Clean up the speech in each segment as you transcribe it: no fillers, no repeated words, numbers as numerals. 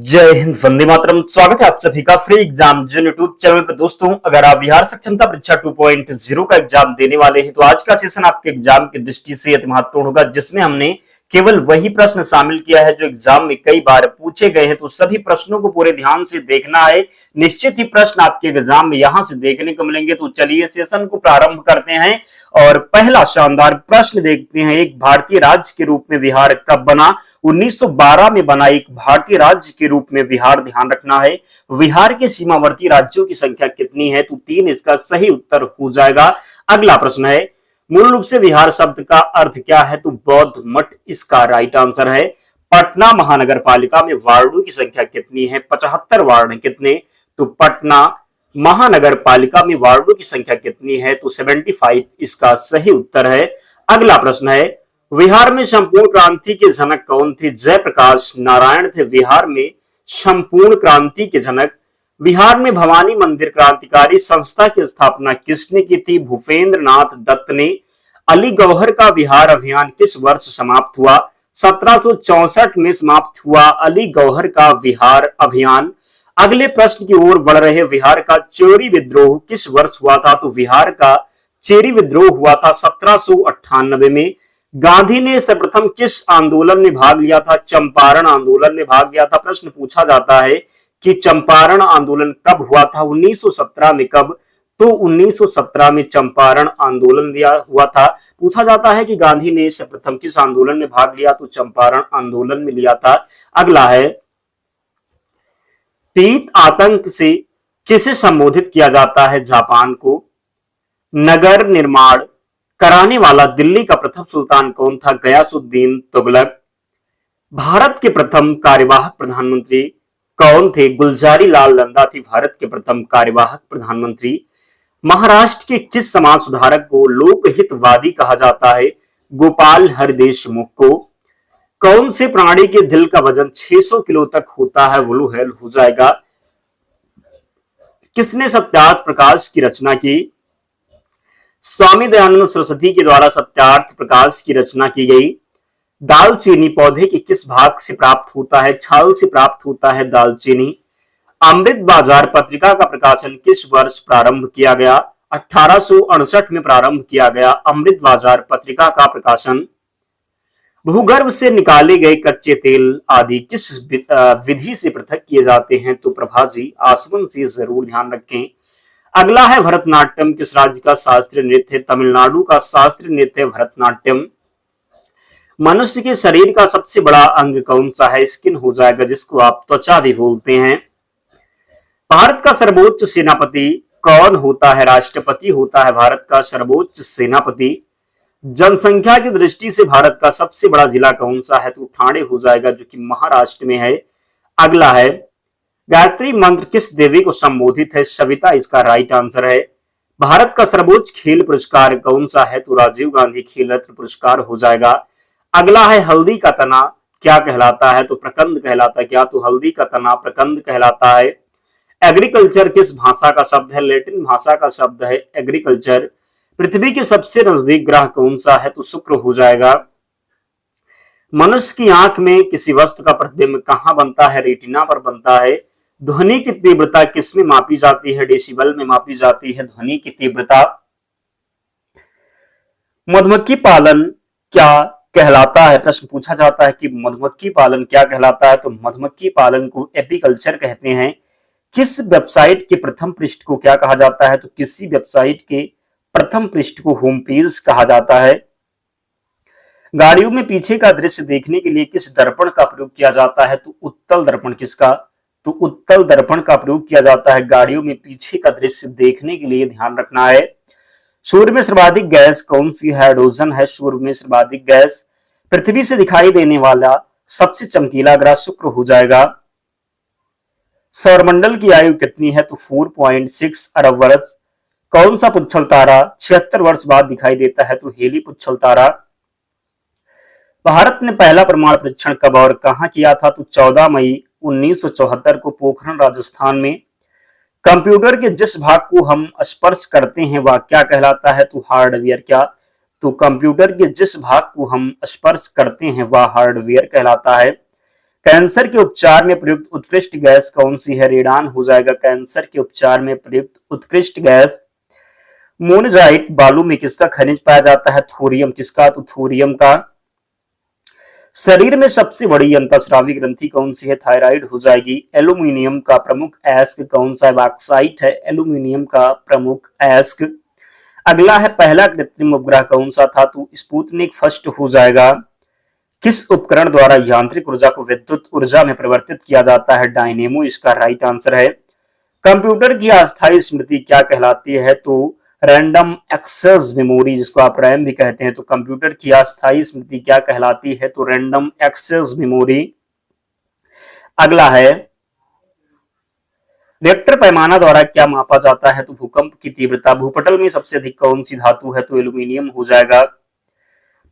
जय हिंद, वंदे मातरम। स्वागत है आप सभी का फ्री एग्जाम जो यूट्यूब चैनल पर। दोस्तों, अगर आप बिहार सक्षमता परीक्षा 2.0 का एग्जाम देने वाले हैं तो आज का सेशन आपके एग्जाम की दृष्टि से अति महत्वपूर्ण होगा, जिसमें हमने केवल वही प्रश्न शामिल किया है जो एग्जाम में कई बार पूछे गए हैं। तो सभी प्रश्नों को पूरे ध्यान से देखना है। निश्चित ही प्रश्न आपके एग्जाम में यहां से देखने को मिलेंगे। तो चलिए सेशन को प्रारंभ करते हैं और पहला शानदार प्रश्न देखते हैं। एक भारतीय राज्य के रूप में बिहार कब बना? 1912 में बना एक भारतीय राज्य के रूप में बिहार। ध्यान रखना है। बिहार के सीमावर्ती राज्यों की संख्या कितनी है? तो 3 इसका सही उत्तर हो जाएगा। अगला प्रश्न है, मूल रूप से बिहार शब्द का अर्थ क्या है? तो बौद्ध मठ इसका राइट आंसर है। पटना महानगर पालिका में वार्डों की संख्या कितनी है? 75 वार्ड कितने? तो पटना महानगर पालिका में वार्डों की संख्या कितनी है? तो 75 इसका सही उत्तर है। अगला प्रश्न है, बिहार में संपूर्ण क्रांति के जनक कौन थे? जयप्रकाश नारायण थे बिहार में संपूर्ण क्रांति के जनक। बिहार में भवानी मंदिर क्रांतिकारी संस्था की स्थापना किसने की थी? भूपेंद्र नाथ दत्त ने। अली गौहर का बिहार अभियान किस वर्ष समाप्त हुआ? 1764 में समाप्त हुआ अली गौहर का बिहार अभियान। अगले प्रश्न की ओर बढ़ रहे, बिहार का चोरी विद्रोह किस वर्ष हुआ था? तो बिहार का चेरी विद्रोह हुआ था 1798 में। गांधी ने सर्वप्रथम किस आंदोलन में भाग लिया था? चंपारण आंदोलन में भाग लिया था। प्रश्न पूछा जाता है कि चंपारण आंदोलन कब हुआ था? 1917 में। कब? तो 1917 में चंपारण आंदोलन दिया हुआ था। पूछा जाता है कि गांधी ने सर्वप्रथम किस आंदोलन में भाग लिया? तो चंपारण आंदोलन में लिया था। अगला है, पीत आतंक से किसे संबोधित किया जाता है? जापान को। नगर निर्माण कराने वाला दिल्ली का प्रथम सुल्तान कौन था? गयासुद्दीन तुगलक। भारत के प्रथम कार्यवाहक प्रधानमंत्री कौन थे? गुलजारी लाल नंदा थी भारत के प्रथम कार्यवाहक प्रधानमंत्री। महाराष्ट्र के किस समाज सुधारक को लोकहितवादी कहा जाता है? गोपाल हरि देशमुख को। कौन से प्राणी के दिल का वजन 600 किलो तक होता है? ब्लू व्हेल हो जाएगा। किसने सत्यार्थ प्रकाश की रचना की? स्वामी दयानंद सरस्वती के द्वारा सत्यार्थ प्रकाश की रचना की गई। दालचीनी पौधे के किस भाग से प्राप्त होता है? छाल से प्राप्त होता है दालचीनी। अमृत बाजार पत्रिका का प्रकाशन किस वर्ष प्रारंभ किया गया? 1868 में प्रारंभ किया गया अमृत बाजार पत्रिका का प्रकाशन। भूगर्भ से निकाले गए कच्चे तेल आदि किस विधि से पृथक किए जाते हैं? तो प्रभाजी आसवन से। जरूर ध्यान रखें। अगला है, भरतनाट्यम किस राज्य का शास्त्रीय नृत्य है? तमिलनाडु का शास्त्रीय नृत्य भरतनाट्यम। मनुष्य के शरीर का सबसे बड़ा अंग कौन सा है? स्किन हो जाएगा, जिसको आप त्वचा भी बोलते हैं। भारत का सर्वोच्च सेनापति कौन होता है? राष्ट्रपति होता है भारत का सर्वोच्च सेनापति। जनसंख्या की दृष्टि से भारत का सबसे बड़ा जिला कौन सा है? तो ठाणे हो जाएगा, जो कि महाराष्ट्र में है। अगला है, गायत्री मंत्र किस देवी को संबोधित है? सविता इसका राइट आंसर है। भारत का सर्वोच्च खेल पुरस्कार कौन सा है? तो राजीव गांधी खेल रत्न पुरस्कार हो जाएगा। अगला है, हल्दी का तना क्या कहलाता है? तो प्रकंद कहलाता है। क्या? तो हल्दी का तना प्रकंद कहलाता है। एग्रीकल्चर किस भाषा का शब्द है? लैटिन भाषा का शब्द है एग्रीकल्चर। पृथ्वी के सबसे नजदीक ग्रह कौन सा है? तो शुक्र हो जाएगा। मनुष्य की आंख में किसी वस्तु का प्रतिबिंब कहां बनता है? रेटिना पर बनता है। ध्वनि की तीव्रता किसमें मापी जाती है? डेसिबल में मापी जाती है ध्वनि की तीव्रता। मधुमक्खी पालन क्या कहलाता है? प्रश्न पूछा जाता है कि मधुमक्खी पालन क्या कहलाता है? तो मधुमक्खी पालन को एपीकल्चर कहते हैं। किस वेबसाइट के प्रथम पृष्ठ को क्या कहा जाता है? तो किसी वेबसाइट के प्रथम पृष्ठ को होम पेज कहा जाता है। गाड़ियों में पीछे का दृश्य देखने के लिए किस दर्पण का प्रयोग किया जाता है? तो उत्तल दर्पण। किसका? तो उत्तल दर्पण का प्रयोग किया जाता है गाड़ियों में पीछे का दृश्य देखने के लिए। ध्यान रखना है। सूर्य में सर्वाधिक गैस कौन सी है? हाइड्रोजन है सूर्य में सर्वाधिक गैस। पृथ्वी से दिखाई देने वाला सबसे चमकीला ग्रह शुक्र हो जाएगा। सौरमंडल की आयु कितनी है? तो 4.6 अरब वर्ष। कौन सा पुच्छल तारा 76 वर्ष बाद दिखाई देता है? तो हेली पुच्छल तारा। भारत ने पहला परमाणु परीक्षण कब और कहां किया था? तो 14 मई 1974 को पोखरण राजस्थान में। कंप्यूटर के जिस भाग को हम स्पर्श करते हैं वह क्या कहलाता है? तो हार्डवेयर। क्या? तो कंप्यूटर के जिस भाग को हम स्पर्श करते हैं वह हार्डवेयर कहलाता है। कैंसर के उपचार में प्रयुक्त उत्कृष्ट गैस कौन सी है? रेडान हो जाएगा। कैंसर के उपचार में प्रयुक्त उत्कृष्ट गैस मोनेजाइट। बालू में किसका खनिज पाया जाता है? थोरियम। किसका? तो थोरियम का। शरीर में सबसे बड़ी अंतःस्रावी ग्रंथि कौन सी है? थायराइड हो जाएगी। एल्यूमिनियम का प्रमुख अयस्क कौन सा है? बॉक्साइट है एल्यूमिनियम का प्रमुख अयस्क। अगला है पहला कृत्रिम उपग्रह कौन सा था? तो स्पुतनिक फर्स्ट हो जाएगा। किस उपकरण द्वारा यांत्रिक ऊर्जा को विद्युत ऊर्जा में परिवर्तित किया जाता है? डायनेमो इसका राइट आंसर है। कंप्यूटर की अस्थायी स्मृति क्या कहलाती है? तो रैंडम एक्सेस मेमोरी, जिसको आप रैम भी कहते हैं। तो कंप्यूटर की अस्थायी स्मृति क्या कहलाती है? तो रैंडम एक्सेस मेमोरी। अगला है वेक्टर पैमाना द्वारा क्या मापा जाता है? तो भूकंप की तीव्रता। भूपटल में सबसे अधिक कौन सी धातु है? तो एल्यूमिनियम हो जाएगा।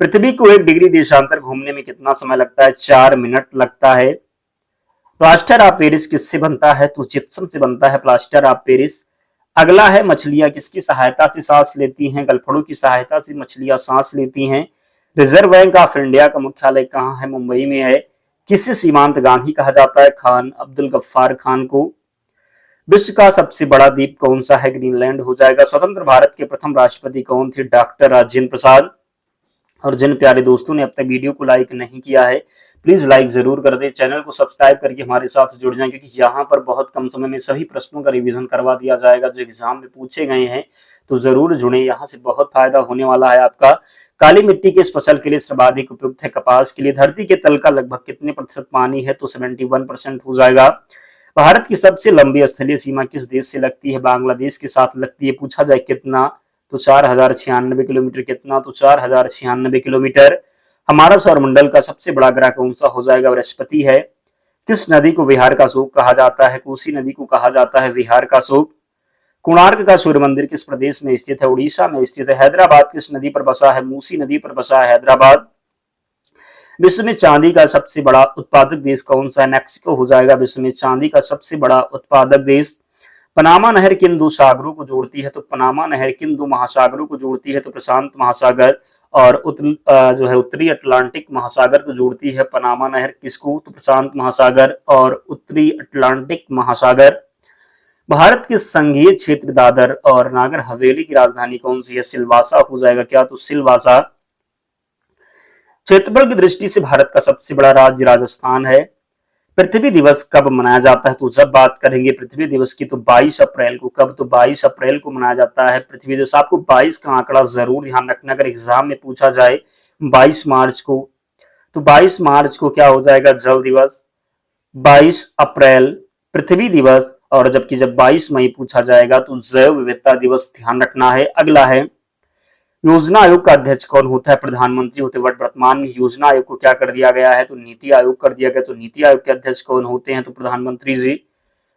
पृथ्वी को 1 डिग्री देशांतर घूमने में कितना समय लगता है? 4 मिनट लगता है। प्लास्टर ऑफ पेरिस किससे बनता है? तो जिप्सम से बनता है प्लास्टर ऑफ पेरिस। अगला है मछलियां किसकी सहायता से सांस लेती हैं? गलफड़ों की सहायता से मछलियां सांस लेती हैं। रिजर्व बैंक ऑफ इंडिया का मुख्यालय कहाँ है? मुंबई में है। किसे सीमांत गांधी कहा जाता है? खान अब्दुल गफ्फार खान को। विश्व का सबसे बड़ा द्वीप कौन सा है? ग्रीनलैंड हो जाएगा। स्वतंत्र भारत के प्रथम राष्ट्रपति कौन थे? डॉक्टर राजेंद्र प्रसाद। और जिन प्यारे दोस्तों ने अब तक वीडियो को लाइक नहीं किया है, प्लीज लाइक जरूर कर दें, चैनल को सब्सक्राइब करके हमारे साथ जुड़ जाएं, क्योंकि यहाँ पर बहुत कम समय में सभी प्रश्नों का रिवीजन करवा दिया जाएगा जो एग्जाम में पूछे गए हैं। तो जरूर जुड़े, यहाँ से बहुत फायदा होने वाला है आपका। काली मिट्टी किस फसल के लिए सर्वाधिक उपयुक्त है? कपास के लिए। धरती के तल का लगभग कितने प्रतिशत पानी है? तो 71% हो जाएगा। भारत की सबसे लंबी स्थलीय सीमा किस देश से लगती है? बांग्लादेश के साथ लगती है। पूछा जाए कितना? तो 4096 किलोमीटर। कितना? तो 4096 किलोमीटर। हमारा सौरमंडल का सबसे बड़ा ग्रह कौन सा हो जाएगा? बृहस्पति है। किस नदी को विहार का शोक कहा जाता है? कोसी नदी को कहा जाता है विहार का शोक। कोणार्क का सूर्य मंदिर किस प्रदेश में स्थित है? उड़ीसा में स्थित है। हैदराबाद किस नदी पर बसा है? मूसी नदी पर बसा है हैदराबाद। विश्व में चांदी का सबसे बड़ा उत्पादक देश कौन सा है? मैक्सिको हो जाएगा विश्व में चांदी का सबसे बड़ा उत्पादक देश। पनामा नहर किन दो सागरों को जोड़ती है? तो पनामा नहर किन दो महासागरों को जोड़ती है? तो प्रशांत महासागर और उत्तरी अटलांटिक महासागर को जोड़ती है पनामा नहर। किसको? तो प्रशांत महासागर और उत्तरी अटलांटिक महासागर। भारत के संघीय क्षेत्र दादर और नागर हवेली की राजधानी कौन सी है? सिलवासा हो जाएगा। क्या? तो सिलवासा। क्षेत्रफल की दृष्टि से भारत का सबसे बड़ा राज्य राजस्थान है। पृथ्वी दिवस कब मनाया जाता है? तो जब बात करेंगे पृथ्वी दिवस की तो 22 अप्रैल को। कब? तो 22 अप्रैल को मनाया जाता है पृथ्वी दिवस। आपको 22 का आंकड़ा जरूर ध्यान रखना, अगर एग्जाम में पूछा जाए 22 मार्च को, तो 22 मार्च को क्या हो जाएगा? जल दिवस। 22 अप्रैल पृथ्वी दिवस। और जबकि जब 22 मई पूछा जाएगा तो जैव विविधता दिवस ध्यान रखना है। अगला है योजना आयोग का अध्यक्ष कौन होता है? प्रधानमंत्री होते हैं। वर्तमान में योजना आयोग को क्या कर दिया गया है? तो नीति आयोग कर दिया गया। तो नीति आयोग के अध्यक्ष कौन होते हैं? तो प्रधानमंत्री जी।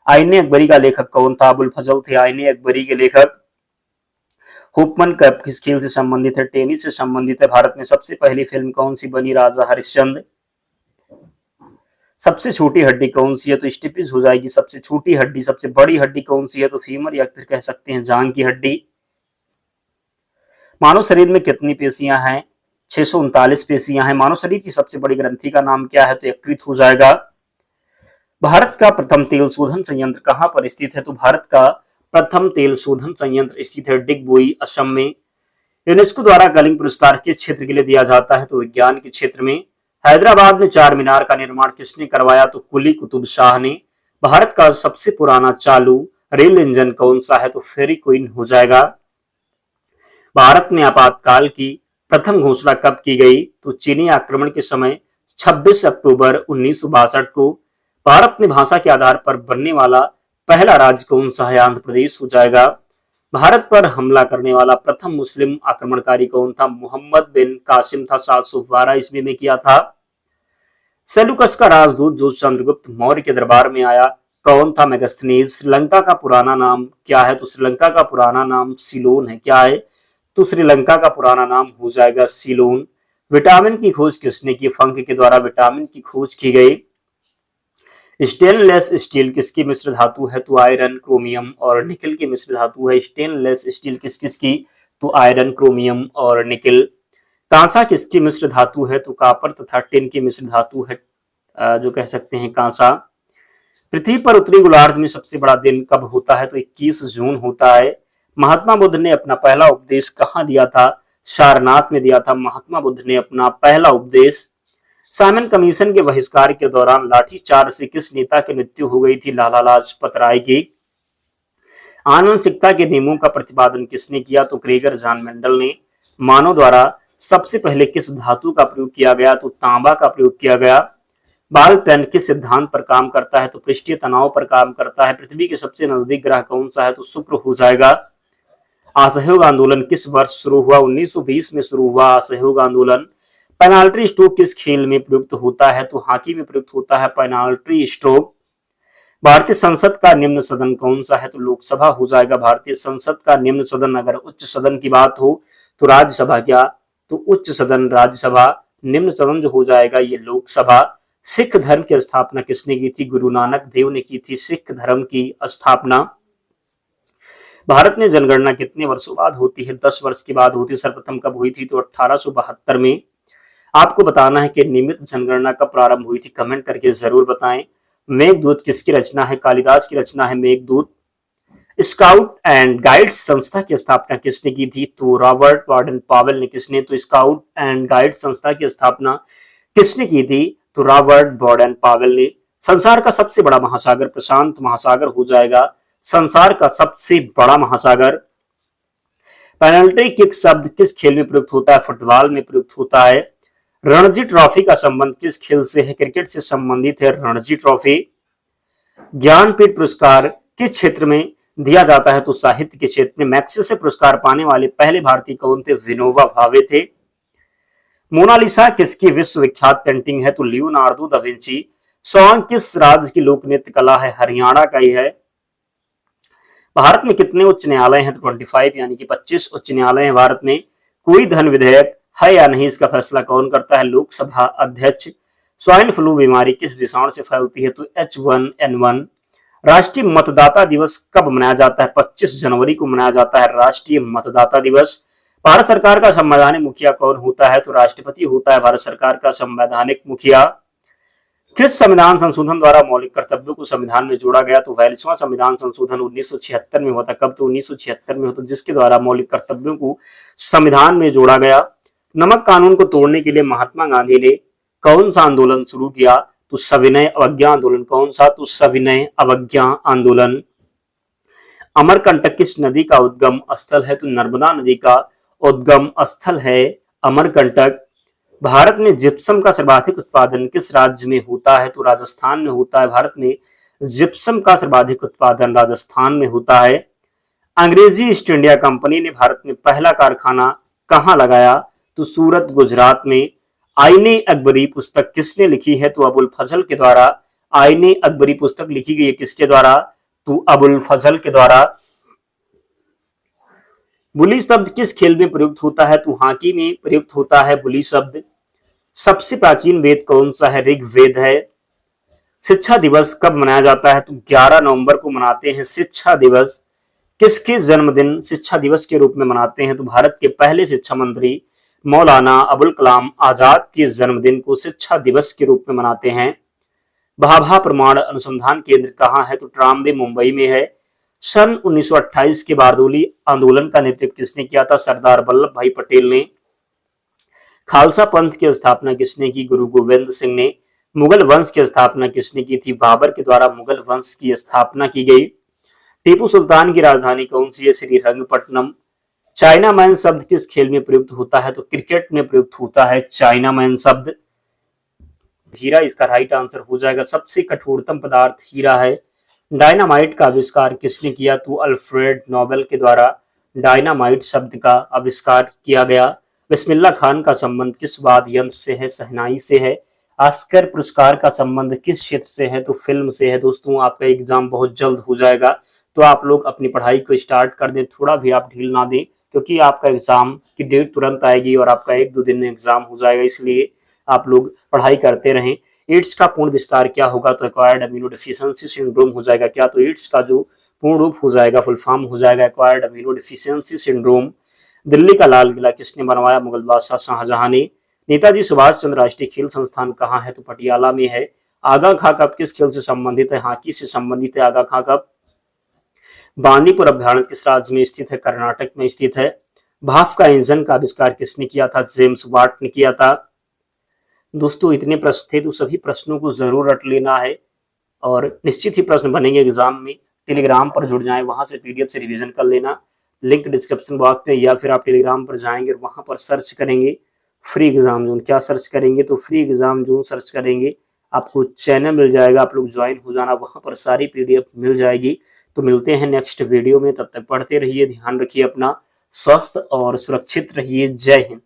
आईने अकबरी का लेखक कौन था? अबुल फजल थे आईने अकबरी के लेखक। हुपमन कप किस खेल से संबंधित है? टेनिस से संबंधित है। भारत में सबसे पहली फिल्म कौन सी बनी? राजा हरिश्चंद्र। सबसे छोटी हड्डी कौन सी है? तो स्टिपिज हो जाएगी सबसे छोटी हड्डी। सबसे बड़ी हड्डी कौन सी है? तो फीमर, या फिर कह सकते हैं जांग की हड्डी। मानव शरीर में कितनी पेशियां हैं? 639 पेशियां हैं। मानव शरीर की सबसे बड़ी ग्रंथि का नाम क्या है? तो यकृत हो जाएगा। भारत का प्रथम तेल शोधन संयंत्र कहां पर स्थित है? तो भारत का प्रथम तेल शोधन संयंत्र स्थित है डिगबोई, असम में। यूनेस्को द्वारा कलिंग पुरस्कार किस क्षेत्र के लिए दिया जाता है? तो विज्ञान के क्षेत्र में। हैदराबाद में चार मीनार का निर्माण किसने करवाया? तो कुली कुतुब शाह ने। भारत का सबसे पुराना चालू रेल इंजन कौन सा है? तो फेरी क्वीन हो जाएगा। भारत में आपातकाल की प्रथम घोषणा कब की गई? तो चीनी आक्रमण के समय 26 अक्टूबर 1962 को। भारत में भाषा के आधार पर बनने वाला पहला राज्य कौन सा है? आंध्र प्रदेश हो जाएगा। भारत पर हमला करने वाला प्रथम मुस्लिम आक्रमणकारी कौन था? मोहम्मद बिन कासिम था। 712 ईस्वी में किया था। सेल्यूकस का राजदूत जो चंद्रगुप्त मौर्य के दरबार में आया कौन था? मेगास्थनीज। श्रीलंका का पुराना नाम क्या है? तो श्रीलंका का पुराना नाम सिलोन है। क्या है? तो श्रीलंका का पुराना नाम हो जाएगा सिलोन। विटामिन की खोज किसने की? फंक के द्वारा विटामिन की खोज की गई। स्टेनलेस स्टील किसकी मिश्र धातु है? तो आयरन, क्रोमियम और निकल की मिश्र धातु है। स्टेनलेस स्टील किस किस की? तो आयरन, क्रोमियम और निकल। कांसा किसकी मिश्र धातु है? तो कॉपर तथा टिन की मिश्र धातु है। जो कह सकते हैं कांसा। पृथ्वी पर उत्तरी गोलार्ध में सबसे बड़ा दिन कब होता है? तो 21 जून होता है। महात्मा बुद्ध ने अपना पहला उपदेश कहाँ दिया था? सारनाथ में दिया था महात्मा बुद्ध ने अपना पहला उपदेश। साइमन कमीशन के बहिष्कार के दौरान लाठीचार्ज से किस नेता की मृत्यु हो गई थी? लाला लाजपत राय की। आनुवंशिकता के नियमों का प्रतिपादन किसने किया? तो क्रेगर जॉन मेंडल ने। मानव द्वारा सबसे पहले किस धातु का प्रयोग किया गया? तो तांबा का प्रयोग किया गया। बाल पेन किस सिद्धांत पर काम करता है? तो पृष्ठीय तनाव पर काम करता है। पृथ्वी के सबसे नजदीक ग्रह कौन सा है? तो शुक्र हो जाएगा। असहयोग आंदोलन किस वर्ष शुरू हुआ? 1920 में शुरू हुआ असहयोग आंदोलन। पेनाल्टी स्ट्रोक किस खेल में प्रयुक्त होता है? तो हॉकी में प्रयुक्त होता है पेनाल्टी स्ट्रोक। भारतीय संसद का निम्न सदन कौन सा है? तो लोकसभा हो जाएगा। भारतीय संसद का निम्न सदन, अगर उच्च सदन की बात हो तो राज्यसभा, क्या? तो उच्च सदन राज्यसभा, निम्न सदन जो हो जाएगा ये लोकसभा। सिख धर्म की स्थापना किसने की थी? गुरु नानक देव ने की थी सिख धर्म की स्थापना। भारत में जनगणना कितने वर्षों बाद होती है? 10 वर्ष के बाद होती है। सर्वप्रथम कब हुई थी? तो 1872 में। आपको बताना है कि नियमित जनगणना कब प्रारंभ हुई थी, कमेंट करके जरूर बताएं। मेघदूत किसकी रचना है? कालिदास की रचना है मेघदूत। स्काउट एंड गाइड्स संस्था की स्थापना किसने की थी? तो रॉबर्ट वार्डन पावेल ने। किसने? तो स्काउट एंड गाइड संस्था की स्थापना किसने की थी? तो रॉबर्ट वार्डन पावेल ने। संसार का सबसे बड़ा महासागर प्रशांत महासागर हो जाएगा। संसार का सबसे बड़ा महासागर। पेनल्टी किक शब्द किस खेल में प्रयुक्त होता है? फुटबॉल में प्रयुक्त होता है। रणजी ट्रॉफी का संबंध किस खेल से है? क्रिकेट से संबंधित है रणजी ट्रॉफी। ज्ञानपीठ पुरस्कार किस क्षेत्र में दिया जाता है? तो साहित्य के क्षेत्र में। मैग्सेसे पुरस्कार पाने वाले पहले भारतीय कौन थे? विनोबा भावे थे। मोनालिसा किसकी विश्वविख्यात पेंटिंग है? तो लियोनार्डो दा विंची। सॉन्ग किस राज्य की लोक नृत्य कला है? हरियाणा का ही है। भारत में कितने उच्च न्यायालय हैं? तो 25 यानी कि 25 उच्च न्यायालय हैं भारत में। कोई धन विधेयक है या नहीं, इसका फैसला कौन करता है? लोकसभा अध्यक्ष। स्वाइन फ्लू बीमारी किस विषाणु से फैलती है? तो H1N1। राष्ट्रीय मतदाता दिवस कब मनाया जाता है? 25 जनवरी को मनाया जाता है राष्ट्रीय मतदाता दिवस। भारत सरकार का संवैधानिक मुखिया कौन होता है? तो राष्ट्रपति होता है भारत सरकार का संवैधानिक मुखिया। किस संविधान संशोधन द्वारा मौलिक कर्तव्यों को संविधान में जोड़ा गया? तो 42वां संविधान संशोधन 1976 में हुआ था। कब? तो 1976 में होता, जिसके द्वारा मौलिक कर्तव्यों को संविधान में जोड़ा गया। नमक कानून को तोड़ने के लिए महात्मा गांधी ने कौन सा आंदोलन शुरू किया? तो सविनय अवज्ञा आंदोलन। कौन सा? तो सविनय अवज्ञा आंदोलन। अमरकंटक किस नदी का उद्गम स्थल है? तो नर्मदा नदी का उद्गम स्थल है अमरकंटक। भारत में जिप्सम का सर्वाधिक उत्पादन किस राज्य में होता है? तो राजस्थान में होता है। भारत में जिप्सम का सर्वाधिक उत्पादन राजस्थान में होता है। अंग्रेजी ईस्ट इंडिया कंपनी ने भारत में पहला कारखाना कहां लगाया? तो सूरत गुजरात में। आईने अकबरी पुस्तक किसने लिखी है? तो अबुल फजल के द्वारा। आईने अकबरी पुस्तक लिखी गई है किसके द्वारा? तो अबुल फजल के द्वारा। बुली शब्द किस खेल में प्रयुक्त होता है? तो हॉकी में प्रयुक्त होता है बुली शब्द। सबसे प्राचीन वेद कौन सा है? ऋग्वेद है। शिक्षा दिवस कब मनाया जाता है? तो 11 नवंबर को मनाते हैं शिक्षा दिवस। किसके जन्मदिन शिक्षा दिवस के रूप में मनाते हैं? तो भारत के पहले शिक्षा मंत्री मौलाना अबुल कलाम आजाद के जन्मदिन को शिक्षा दिवस के रूप में मनाते हैं। भाभा परमाणु अनुसंधान केंद्र कहाँ है? तो ट्राम्बे मुंबई में है। सन 1928 के बारडोली आंदोलन का नेतृत्व किसने किया था? सरदार वल्लभ भाई पटेल ने। खालसा पंथ की स्थापना किसने की? गुरु गोविंद सिंह ने। मुगल वंश की स्थापना किसने की थी? बाबर के द्वारा मुगल वंश की स्थापना की गई। टीपू सुल्तान की राजधानी कौन सी है? श्रीरंगपट्टनम। चाइना मैन शब्द किस खेल में प्रयुक्त होता है? तो क्रिकेट में प्रयुक्त होता है चाइना मैन शब्द। हीरा इसका राइट आंसर हो जाएगा। सबसे कठोरतम पदार्थ हीरा है। डायनामाइट का आविष्कार किसने किया? तो अल्फ्रेड नोबेल के द्वारा डायनामाइट शब्द का आविष्कार किया गया। बिस्मिल्लाह खान का संबंध किस वाद्य यंत्र से है? शहनाई से है। ऑस्कर पुरस्कार का संबंध किस क्षेत्र से है? तो फिल्म से है। दोस्तों आपका एग्जाम बहुत जल्द हो जाएगा, तो आप लोग अपनी पढ़ाई को स्टार्ट कर दें, थोड़ा भी आप ढील ना दें, क्योंकि आपका एग्जाम की डेट तुरंत आएगी और आपका 1-2 दिन में एग्जाम हो जाएगा, इसलिए आप लोग पढ़ाई करते रहें। एड्स का पूर्ण विस्तार क्या होगा? तो एक्वायर्ड अमीनो डिफिशियंसी सिंड्रोम हो जाएगा। क्या? तो एड्स का जो पूर्ण रूप हो जाएगा, फुल फॉर्म हो जाएगा acquired amino deficiency syndrome. Delhi का लाल किला किसने बनवाया? मुगल बादशाह शाहजहां ने। नेताजी सुभाष चंद्र राष्ट्रीय खेल संस्थान कहाँ है? तो पटियाला में है। आगा खां कब किस खेल से संबंधित है? हॉकी से संबंधित है आगा खां कब। बांदीपुर अभ्यारण्य किस राज्य में स्थित है? कर्नाटक में स्थित है। भाप का इंजन का आविष्कार किसने किया था? जेम्स वाट ने किया था। दोस्तों इतने प्रश्न थे, तो सभी प्रश्नों को जरूर रट लेना है और निश्चित ही प्रश्न बनेंगे एग्जाम में। टेलीग्राम पर जुड़ जाएं, वहां से पीडीएफ से रिवीजन कर लेना। लिंक डिस्क्रिप्शन बॉक्स में, या फिर आप टेलीग्राम पर जाएंगे और वहां पर सर्च करेंगे फ्री एग्जाम जोन। क्या सर्च करेंगे? तो फ्री एग्जाम जोन सर्च करेंगे, आपको चैनल मिल जाएगा, आप लोग ज्वाइन हो जाना, वहां पर सारी पीडीएफ मिल जाएगी। तो मिलते हैं नेक्स्ट वीडियो में, तब तक पढ़ते रहिए, ध्यान रखिए अपना, स्वस्थ और सुरक्षित रहिए। जय हिंद।